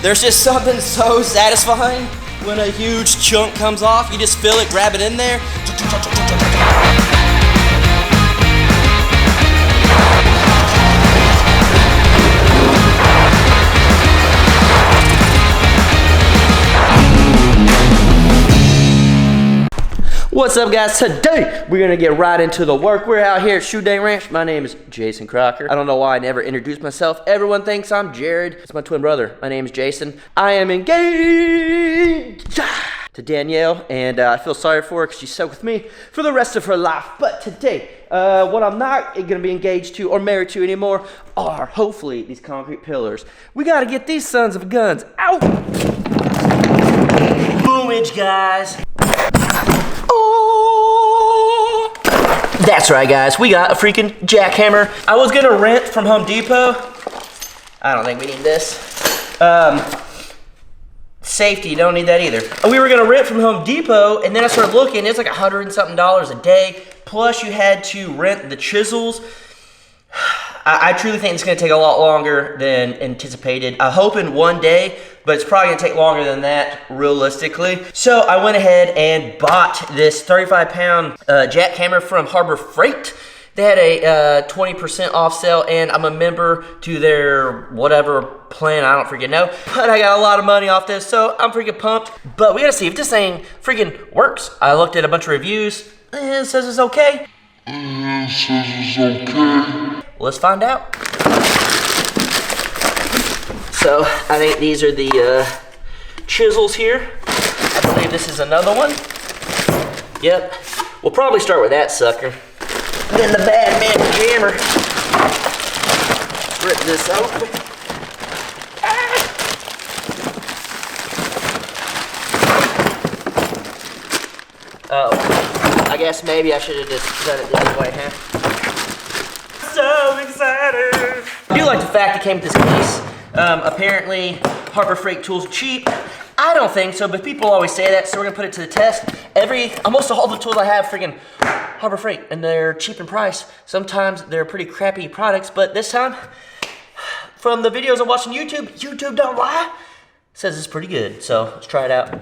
There's just something so satisfying when a huge chunk comes off. You just feel it, grab it in there. What's up, guys? Today we're gonna get right into the work. We're out here at Shootdang Ranch. My name is Jason Crocker. I don't know why I never introduced myself. Everyone thinks I'm Jared. It's my twin brother. My name is Jason. I am engaged to Danielle, and I feel sorry for her because she's stuck with me for the rest of her life. But today, what I'm not gonna be engaged to or married to anymore are hopefully these concrete pillars. We gotta get these sons of guns out. Boomage, guys. Oh, that's right, guys. We got a freaking jackhammer. I was gonna rent from Home Depot. I don't think we need this. Safety, don't need that either. We were gonna rent from Home Depot, and then I started looking. It's like $100 and something a day. Plus, you had to rent the chisels. I truly think it's gonna take a lot longer than anticipated. I'm hoping one day, but it's probably gonna take longer than that, realistically. So I went ahead and bought this 35-pound jackhammer from Harbor Freight. They had a 20% off sale, and I'm a member to their whatever plan, I don't freaking know. But I got a lot of money off this, so I'm freaking pumped. But we gotta see if this thing freaking works. I looked at a bunch of reviews, and it says it's okay. Let's find out. So I think these are the chisels here. I believe this is another one. Yep. We'll probably start with that sucker. Then the bad man jammer. Rip this open. Oh, I guess maybe I should have just done it this way, huh? So excited! I do like the fact it came with this case. Apparently, Harbor Freight tools are cheap. I don't think so, but people always say that, so we're gonna put it to the test. Almost all the tools I have freaking Harbor Freight, and they're cheap in price. Sometimes they're pretty crappy products, but this time, from the videos I watch on YouTube, YouTube don't lie, says it's pretty good. So let's try it out.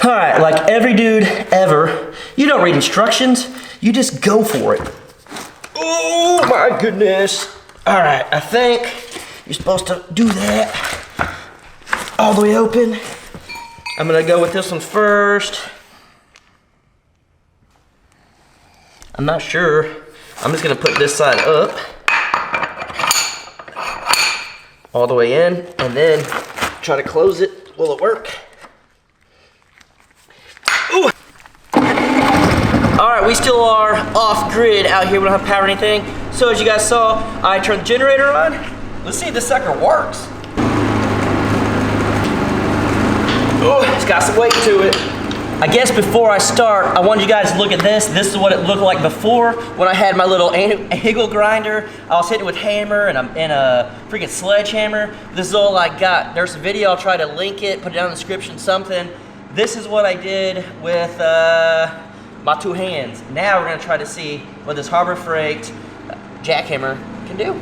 All right, like every dude ever, you don't read instructions, you just go for it. Oh my goodness. All right, I think you're supposed to do that all the way open. I'm gonna go with this one first. I'm not sure. I'm just gonna put this side up all the way in and then try to close it. Will it work? Ooh. All right, we still are off grid out here. We don't have power or anything. So as you guys saw, I turned the generator on. Let's see if this sucker works. Oh, it's got some weight to it. I guess before I start, I wanted you guys to look at this. This is what it looked like before when I had my little angle grinder. I was hitting it with hammer and a freaking sledgehammer. This is all I got. There's a video, I'll try to link it, put it down in the description, something. This is what I did with my two hands. Now we're gonna try to see what this Harbor Freight jackhammer can do.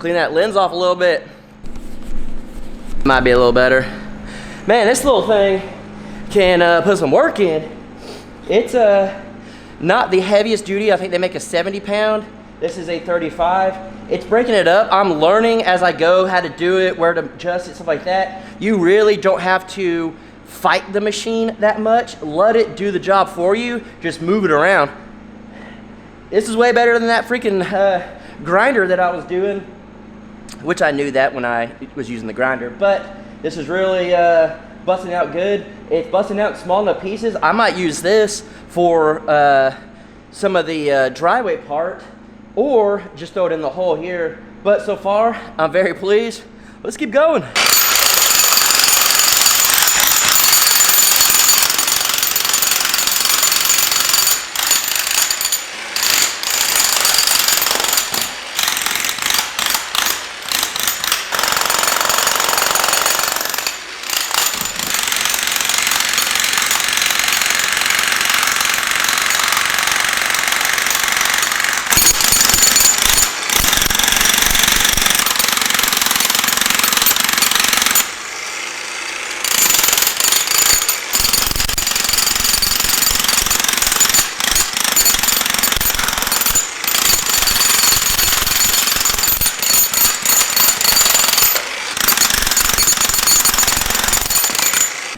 Clean that lens off a little bit. Might be a little better. Man, this little thing can put some work in. It's not the heaviest duty. I think they make a 70 pound. This is a 35. It's breaking it up. I'm learning as I go how to do it, where to adjust it, stuff like that. You really don't have to fight the machine that much. Let it do the job for you. Just move it around. This is way better than that freaking grinder that I was doing, which I knew that when I was using the grinder. But this is really busting out good. It's busting out small enough pieces. I might use this for some of the driveway part, or just throw it in the hole here. But so far, I'm very pleased. Let's keep going.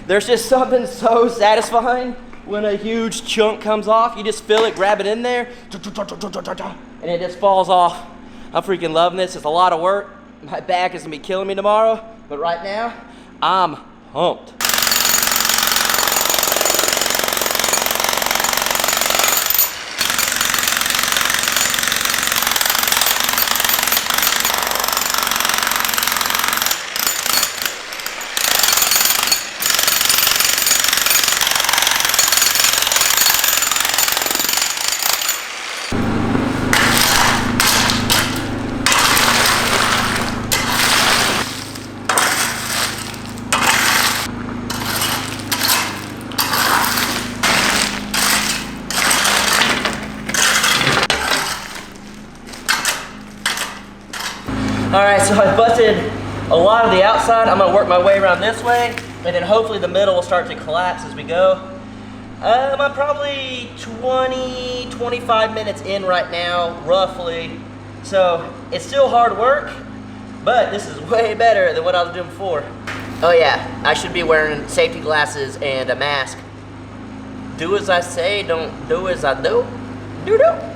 There's just something so satisfying when a huge chunk comes off. You just feel it, grab it in there, and it just falls off. I'm freaking loving this. It's a lot of work. My back is gonna be killing me tomorrow, but right now, I'm pumped. All right, so I busted a lot of the outside. I'm gonna work my way around this way, and then hopefully the middle will start to collapse as we go. I'm probably 20, 25 minutes in right now, roughly. So it's still hard work, but this is way better than what I was doing before. Oh yeah, I should be wearing safety glasses and a mask. Do as I say, don't do as I do. Do-do.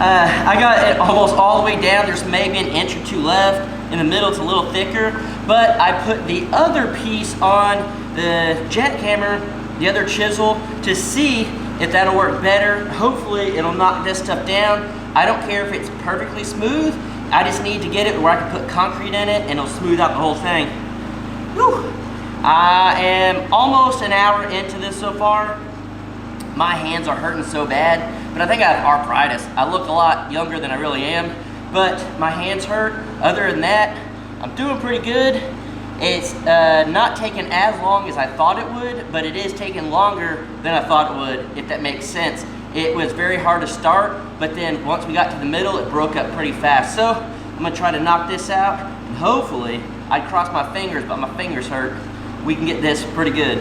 I got it almost all the way down. There's maybe an inch or two left. In the middle, it's a little thicker. But I put the other piece on the jackhammer, the other chisel, to see if that'll work better. Hopefully, it'll knock this stuff down. I don't care if it's perfectly smooth. I just need to get it where I can put concrete in it and it'll smooth out the whole thing. Whew. I am almost an hour into this so far. My hands are hurting so bad, but I think I have arthritis. I look a lot younger than I really am, but my hands hurt. Other than that, I'm doing pretty good. It's not taking as long as I thought it would, but it is taking longer than I thought it would, if that makes sense. It was very hard to start, but then once we got to the middle, it broke up pretty fast. So I'm gonna try to knock this out, and hopefully, I cross my fingers, but my fingers hurt. We can get this pretty good.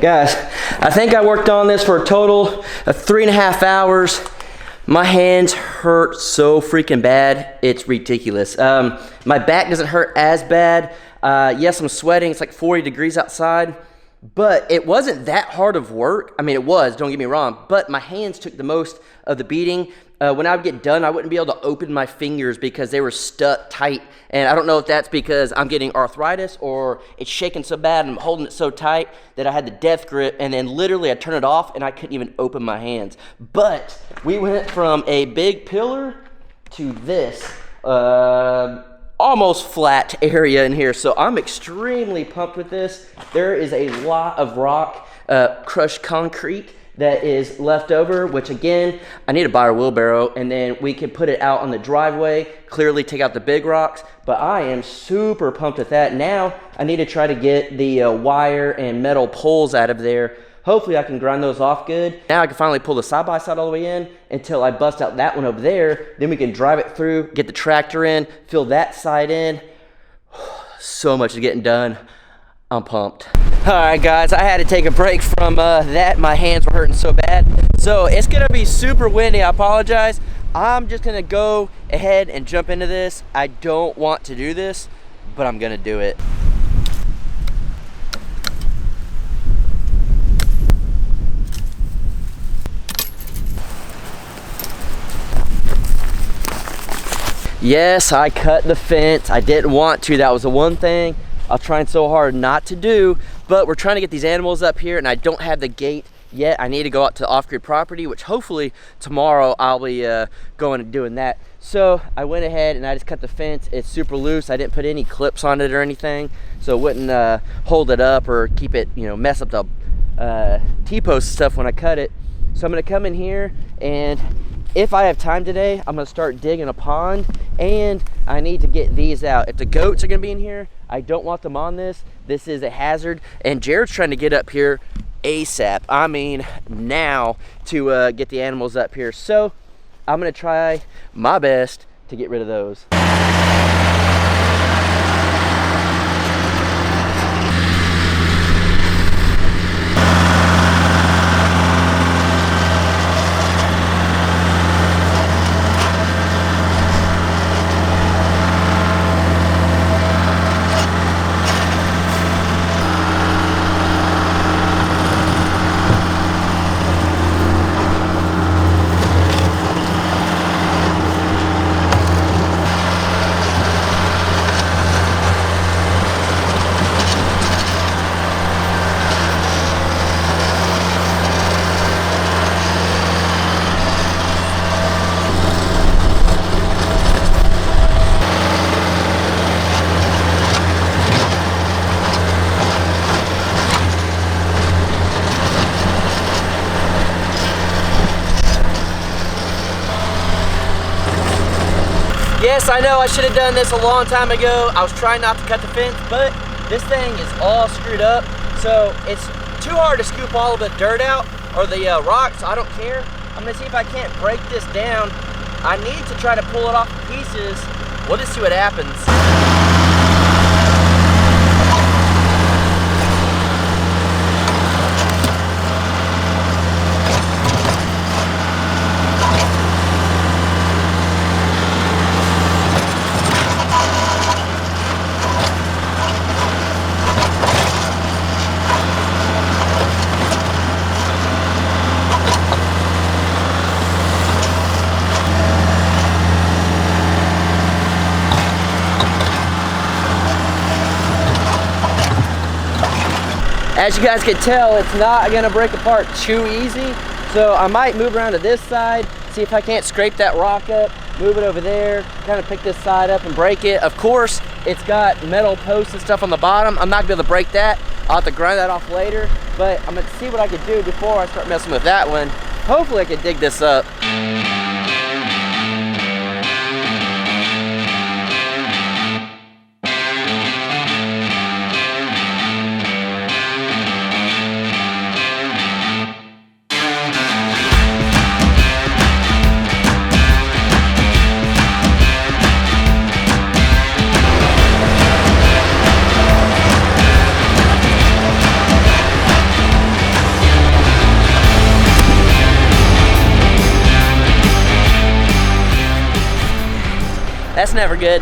Guys, I think I worked on this for a total of 3.5 hours. My hands hurt so freaking bad, it's ridiculous. My back doesn't hurt as bad. Yes, I'm sweating, it's like 40 degrees outside, but it wasn't that hard of work. I mean, it was, don't get me wrong, but my hands took the most of the beating. When I would get done, I wouldn't be able to open my fingers because they were stuck tight. And I don't know if that's because I'm getting arthritis or it's shaking so bad and I'm holding it so tight that I had the death grip, and then literally I turned it off and I couldn't even open my hands. But we went from a big pillar to this almost flat area in here. So I'm extremely pumped with this. There is a lot of rock, crushed concrete that is left over, which again, I need to buy a wheelbarrow and then we can put it out on the driveway, clearly take out the big rocks, but I am super pumped with that. Now, I need to try to get the wire and metal poles out of there. Hopefully I can grind those off good. Now I can finally pull the side-by-side all the way in until I bust out that one over there. Then we can drive it through, get the tractor in, fill that side in. So much is getting done. I'm pumped. All right, guys, I had to take a break from that. My hands were hurting so bad. So it's gonna be super windy, I apologize. I'm just gonna go ahead and jump into this. I don't want to do this, but I'm gonna do it. Yes, I cut the fence. I didn't want to. That was the one thing I was trying so hard not to do, but we're trying to get these animals up here and I don't have the gate yet. I need to go out to off-grid property, which hopefully tomorrow I'll be going and doing that. So I went ahead and I just cut the fence. It's super loose. I didn't put any clips on it or anything, so it wouldn't hold it up or keep it, you know, mess up the T-post stuff when I cut it. So I'm gonna come in here, and if I have time today, I'm gonna start digging a pond, and I need to get these out. If the goats are gonna be in here, I don't want them on this. This is a hazard, and Jared's trying to get up here ASAP. I mean, now, to get the animals up here. So I'm gonna try my best to get rid of those. Yes, I know I should have done this a long time ago. I was trying not to cut the fence, but this thing is all screwed up. So it's too hard to scoop all of the dirt out or the rocks, so I don't care. I'm gonna see if I can't break this down. I need to try to pull it off in pieces. We'll just see what happens. As you guys can tell, it's not gonna break apart too easy. So I might move around to this side, see if I can't scrape that rock up, move it over there, kind of pick this side up and break it. Of course, it's got metal posts and stuff on the bottom. I'm not gonna be able to break that. I'll have to grind that off later, but I'm gonna see what I can do before I start messing with that one. Hopefully I can dig this up. That's never good.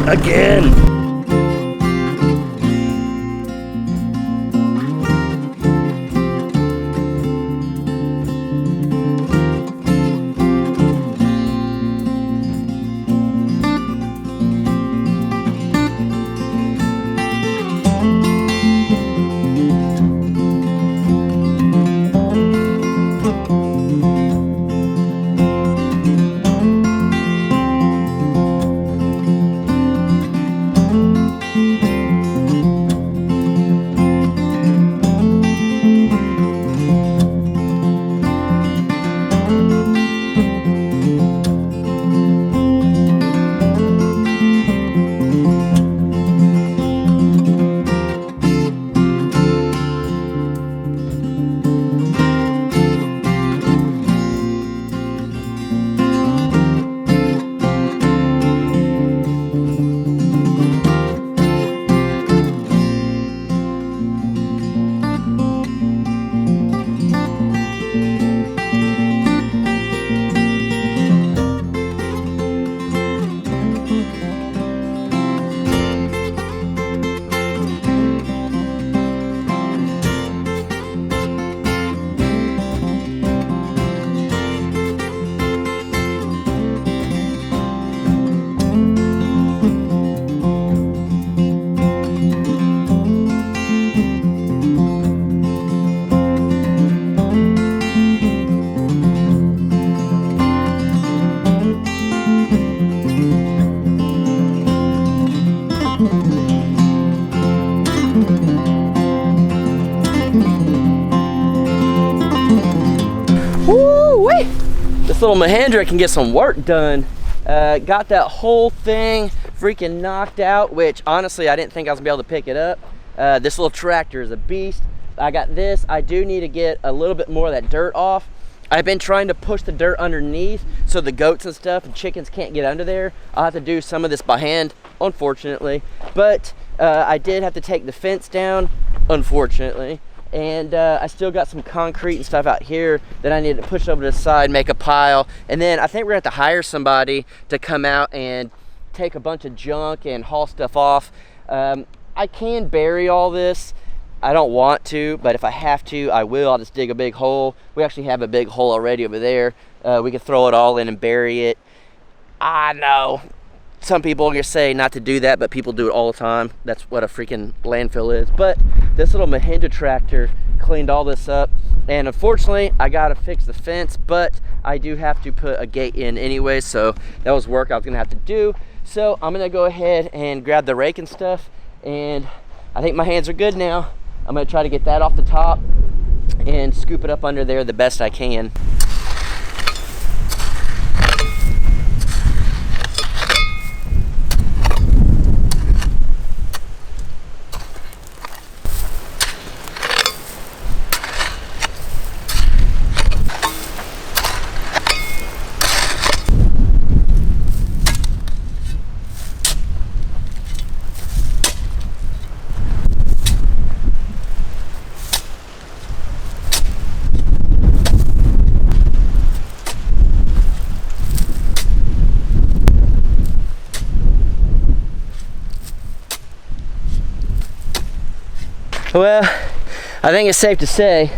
Again. little Mahindra can get some work done. Got that whole thing freaking knocked out, which honestly I didn't think I was gonna be able to pick it up. This little tractor is a beast. I got this. I do need to get a little bit more of that dirt off. I've been trying to push the dirt underneath so the goats and stuff and chickens can't get under there. I'll have to do some of this by hand, unfortunately. But I did have to take the fence down, unfortunately. And I still got some concrete and stuff out here that I need to push over to the side, make a pile. And then I think we're gonna have to hire somebody to come out and take a bunch of junk and haul stuff off. I can bury all this. I don't want to, but if I have to, I will. I'll just dig a big hole. We actually have a big hole already over there. We can throw it all in and bury it. I know some people are gonna say not to do that, but people do it all the time. That's what a freaking landfill is. But this little Mahindra tractor cleaned all this up. And unfortunately, I gotta fix the fence, but I do have to put a gate in anyway, so that was work I was gonna have to do. So I'm gonna go ahead and grab the rake and stuff, and I think my hands are good now. I'm gonna try to get that off the top and scoop it up under there the best I can. Well, I think it's safe to say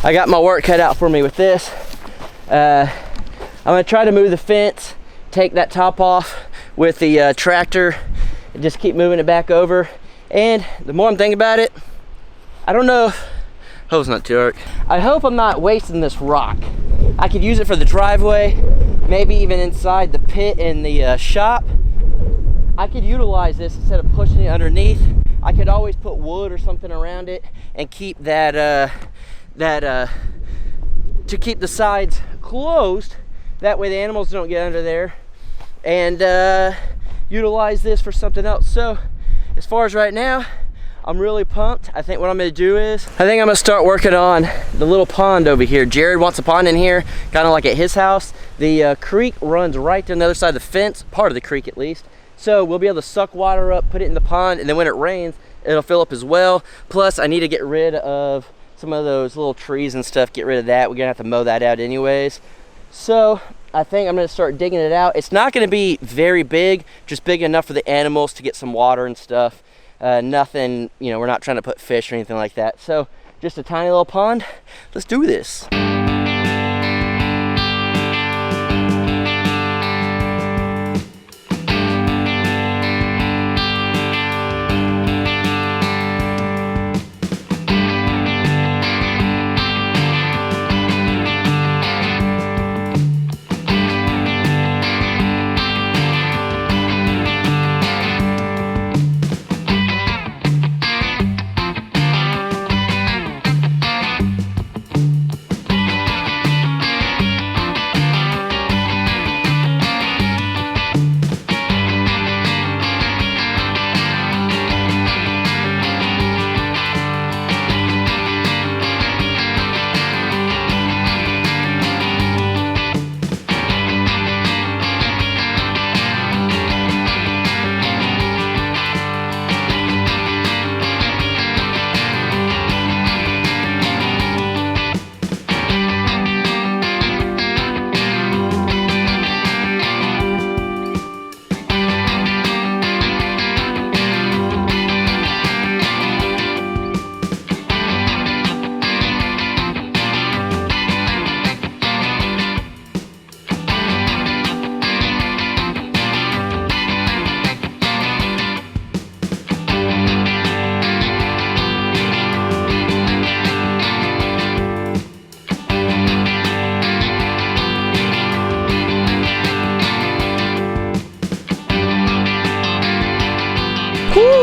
I got my work cut out for me with this. I'm gonna try to move the fence, take that top off with the tractor, and just keep moving it back over. And the more I'm thinking about it, I don't know, hope it's not too dark. I hope I'm not wasting this rock. I could use it for the driveway, maybe even inside the pit in the shop. I could utilize this instead of pushing it underneath. I could always put wood or something around it and keep that, to keep the sides closed. That way the animals don't get under there, and utilize this for something else. So as far as right now, I'm really pumped. I think what I'm gonna do is, I think I'm gonna start working on the little pond over here. Jared wants a pond in here, kind of like at his house. The creek runs right to the other side of the fence, part of the creek at least. So we'll be able to suck water up, put it in the pond, and then when it rains, it'll fill up as well. Plus, I need to get rid of some of those little trees and stuff, get rid of that. We're gonna have to mow that out anyways. So I think I'm gonna start digging it out. It's not gonna be very big, just big enough for the animals to get some water and stuff. Nothing, you know, we're not trying to put fish or anything like that. So just a tiny little pond. Let's do this.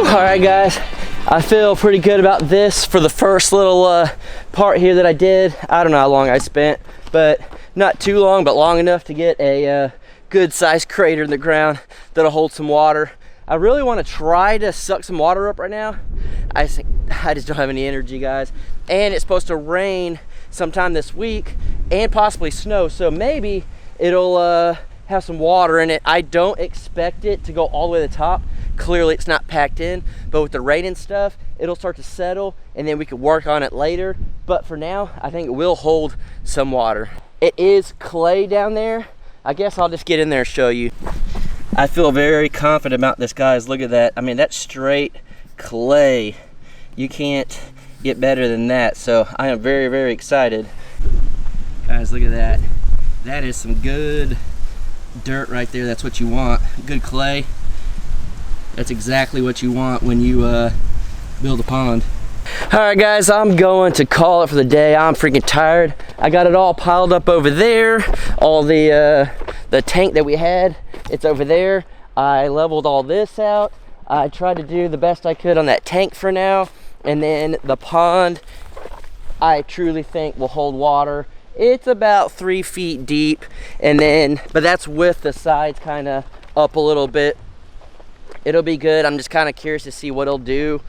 All right, guys, I feel pretty good about this for the first little part here that I did. I don't know how long I spent, but not too long, but long enough to get a good sized crater in the ground that'll hold some water. I really want to try to suck some water up right now. I just don't have any energy, guys. And it's supposed to rain sometime this week and possibly snow, so maybe it'll have some water in it. I don't expect it to go all the way to the top. Clearly it's not packed in, but with the rain and stuff, it'll start to settle and then we could work on it later. But for now, I think it will hold some water. It is clay down there. I guess I'll just get in there and show you. I feel very confident about this, guys. Look at that. I mean, that's straight clay. You can't get better than that. So I am very, very excited. Guys, look at that. That is some good dirt right there. That's what you want. Good clay. That's exactly what you want when you build a pond. All right, guys, I'm going to call it for the day. I'm freaking tired. I got it all piled up over there. All the tank that we had, it's over there. I leveled all this out. I tried to do the best I could on that tank for now. And then the pond, I truly think will hold water. It's about 3 feet deep, and then, but that's with the sides kind of up a little bit. It'll be good. I'm just kind of curious to see what it'll do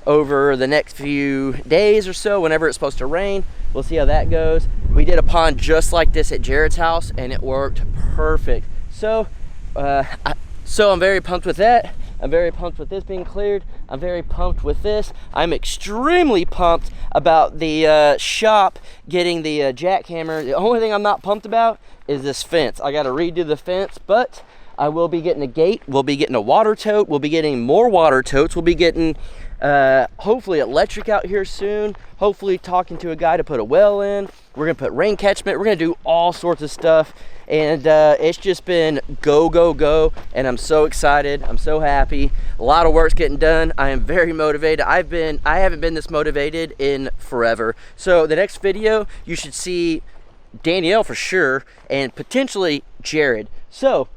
over the next few days or so, whenever it's supposed to rain. We'll see how that goes. We did a pond just like this at Jared's house, and it worked perfect. So, I'm very pumped with that. I'm very pumped with this being cleared. I'm very pumped with this. I'm extremely pumped about the shop getting the jackhammer. The only thing I'm not pumped about is this fence. I got to redo the fence, but I will be getting a gate. We'll be getting a water tote. We'll be getting more water totes. We'll be getting hopefully electric out here soon. Hopefully talking to a guy to put a well in. We're gonna put rain catchment. We're gonna do all sorts of stuff, and it's just been go, go, go, and I'm so excited. I'm so happy. A lot of work's getting done. I am very motivated. I haven't been this motivated in forever. So the next video, you should see Danielle for sure, and potentially Jared. So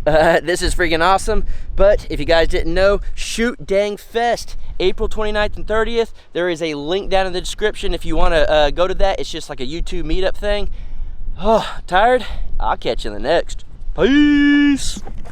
this is freaking awesome. But if you guys didn't know, Shootdang Fest, April 29th and 30th. There is a link down in the description if you want to go to that. It's just like a YouTube meetup thing. Oh, tired? I'll catch you in the next. Peace.